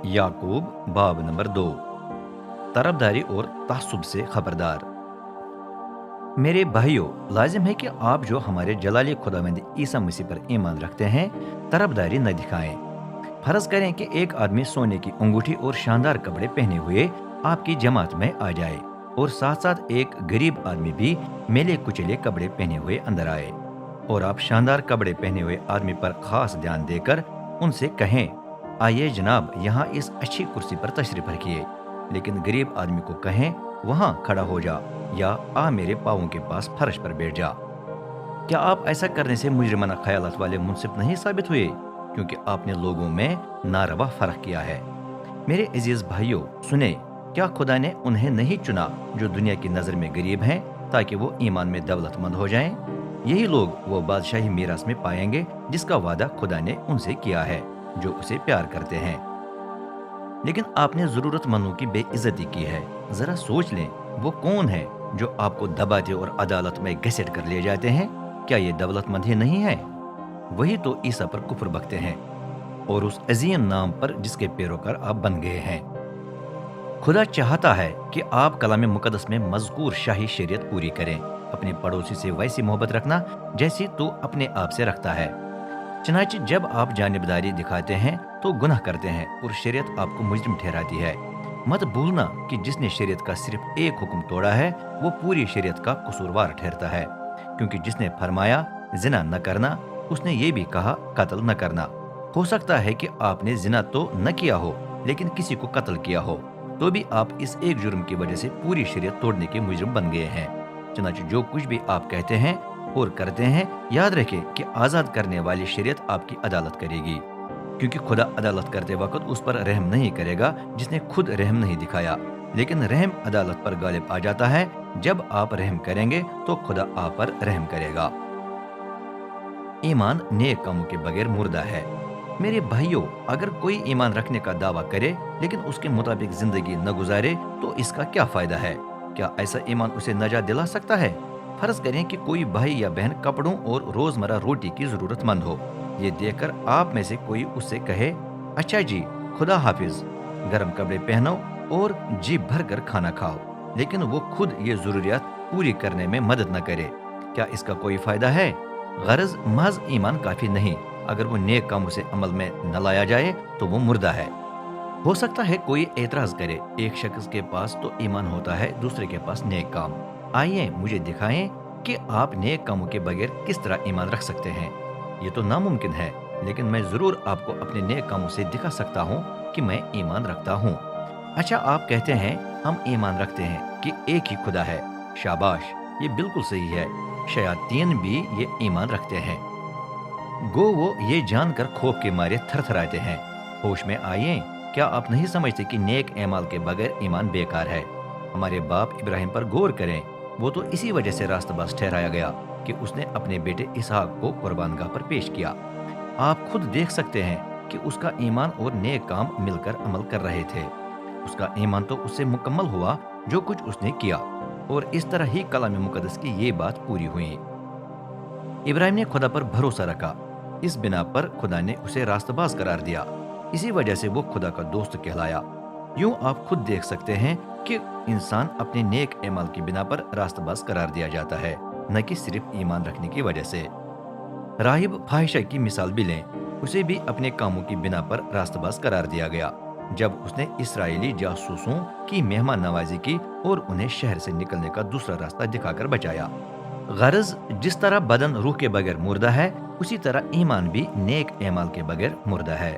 याकूब बाब नंबर 2। तरफदारी और तहस्सुब से खबरदार। मेरे भाइयों, लाजिम है कि आप जो हमारे जलाली खुदावंद ईसा मसीह पर ईमान रखते हैं, तरफदारी न दिखाएं। फर्ज करें कि एक आदमी सोने की अंगूठी और शानदार कपड़े पहने हुए आपकी जमात में आ जाए और साथ साथ एक गरीब आदमी भी मेले कुचले कपड़े पहने हुए अंदर आए, और आप शानदार कपड़े पहने हुए आदमी पर खास ध्यान देकर उनसे कहें, आइए जनाब, यहाँ इस अच्छी कुर्सी पर तशरीफ रखिए, लेकिन गरीब आदमी को कहें, वहाँ खड़ा हो जा, या आ मेरे पाँवों के पास फर्श पर बैठ जा। क्या आप ऐसा करने से मुजरिमाना ख्यालात वाले मुनसिफ नहीं साबित हुए, क्योंकि आपने लोगों में नारवा फर्क किया है। मेरे अजीज भाइयों सुने, क्या खुदा ने उन्हें नहीं चुना जो दुनिया की नज़र में गरीब हैं, ताकि वो ईमान में दौलतमंद हो जाएं? यही लोग वो बादशाही मीरास में पाएंगे जिसका वादा खुदा ने उनसे किया है, जो उसे प्यार करते हैं। लेकिन आपने जरूरतमंदों की बेइज्जती की है। जरा सोच लें, वो कौन है जो आपको दबाते और अदालत में घसीट कर ले जाते हैं? क्या ये दौलतमंद ही नहीं है? वही तो ईसा पर कुफ्र बकते हैं और उस अजीम नाम पर जिसके पैरोकार आप बन गए हैं। खुदा चाहता है कि आप कलाम मुकद्दस में मज़कूर शाही शरीयत पूरी करें। अपने पड़ोसी से वैसी मोहब्बत रखना जैसी तो अपने आप से रखता है। चनाचे जब आप जानिबदारी दिखाते हैं तो गुनाह करते हैं और शरीयत आपको मुजरिम ठहराती है। मत भूलना कि जिसने शरीयत का सिर्फ एक हुक्म तोड़ा है वो पूरी शरीयत का कसूरवार ठहरता है, क्योंकि जिसने फरमाया जिना न करना, उसने ये भी कहा कत्ल न करना। हो सकता है कि आपने जिना तो न किया हो, लेकिन किसी को कत्ल किया हो, तो भी आप इस एक जुर्म की वजह से पूरी शरीयत तोड़ने के मुजरिम बन गए हैं। चनाचे जो कुछ भी आप कहते हैं और करते हैं, याद रखें कि आज़ाद करने वाली शरीयत आपकी अदालत करेगी, क्योंकि खुदा अदालत करते वक्त उस पर रहम नहीं करेगा जिसने खुद रहम नहीं दिखाया, लेकिन रहम अदालत पर गालिब आ जाता है। जब आप रहम करेंगे तो खुदा आप पर रहम करेगा। ईमान नेक कामों के बगैर मुर्दा है। मेरे भाइयों, अगर कोई ईमान रखने का दावा करे लेकिन उसके मुताबिक जिंदगी न गुजारे तो इसका क्या फायदा है? क्या ऐसा ईमान उसे नजात दिला सकता है? फर्ज करें कि कोई भाई या बहन कपड़ों और रोजमर्रा रोटी की जरूरतमंद हो। ये देखकर आप में से कोई उससे कहे, अच्छा जी, खुदा हाफिज, गर्म कपड़े पहनो और जी भर कर खाना खाओ, लेकिन वो खुद ये जरूरियात पूरी करने में मदद न करे। क्या इसका कोई फायदा है? गरज महज ईमान काफी नहीं। अगर वो नेक कामों से अमल में न लाया जाए तो वो मुर्दा है। हो सकता है कोई एतराज करे, एक शख्स के पास तो ईमान होता है, दूसरे के पास नेक काम। आइए मुझे दिखाएं कि आप नेक कामों के बगैर किस तरह ईमान रख सकते हैं। ये तो नामुमकिन है, लेकिन मैं जरूर आपको अपने नेक कामों से दिखा सकता हूँ कि मैं ईमान रखता हूँ। अच्छा, आप कहते हैं हम ईमान रखते हैं कि एक ही खुदा है। शाबाश, ये बिल्कुल सही है। शयातीन भी ये ईमान रखते हैं। गो वो ये जानकर खौफ के मारे थरथराते हैं। होश में आइए, क्या आप नहीं समझते कि नेक एमाल के बगैर ईमान बेकार है? हमारे बाप इब्राहिम पर गौर करें। वो तो इसी वजह से रास्तबाज ठहराया गया कि उसने अपने बेटे इसहाक को कुर्बानगाह पर पेश किया। आप खुद देख सकते हैं कि उसका ईमान और नेक काम मिलकर अमल कर रहे थे। उसका ईमान तो उससे मुकम्मल हुआ जो कुछ उसने किया, और इस तरह ही कलाम मुकद्दस की ये बात पूरी हुई। इब्राहिम ने खुदा पर भरोसा रखा, इस बिना पर खुदा ने उसे रास्तबाज करार दिया। इसी वजह से वो खुदा का दोस्त कहलाया। यूं आप खुद देख सकते हैं कि इंसान अपने नेक एमाल की बिना पर रास्तबाज करार दिया जाता है, न कि सिर्फ ईमान रखने की वजह से। राहिब फाहिशा की मिसाल भी लें, उसे भी अपने कामों की बिना पर रास्तबाज करार दिया गया जब उसने इस्राएली जासूसों की मेहमान नवाजी की और उन्हें शहर से निकलने का दूसरा रास्ता दिखाकर बचाया। गरज जिस तरह बदन रूह के बगैर मुर्दा है, उसी तरह ईमान भी नेक एमाल के बगैर मुर्दा है।